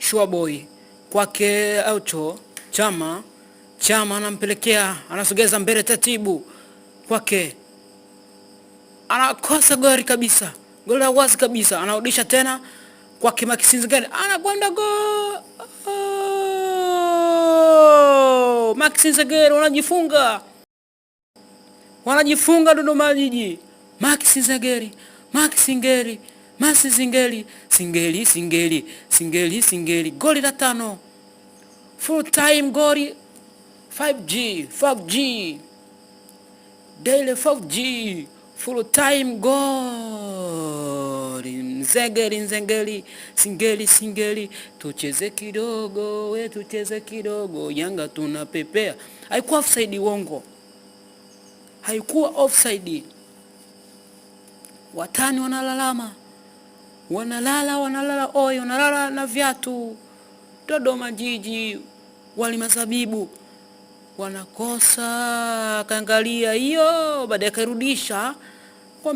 Sure boy kwake Aucho Chama anampelekea, anasogeza mbele taratibu kwake, anakosa goli kabisa, goli la wazi kabisa, anarudisha tena kwake Maxi Nzengeli, anakwenda gol. Maxi Nzengeli wanajifunga Dodoma Jiji. Maxi Nzengeli Singeli, goli la 5, full time goli, 5G daily 5G full time goli. Singeli, tucheze kidogo, tucheze kidogo, Yanga tunapepea. Haikuwa offside, uongo, haikuwa offside. Watani wanalala na viatu. Dodoma Jiji wali mazabibu wanakosa, kaangalia hiyo, baadaye karudisha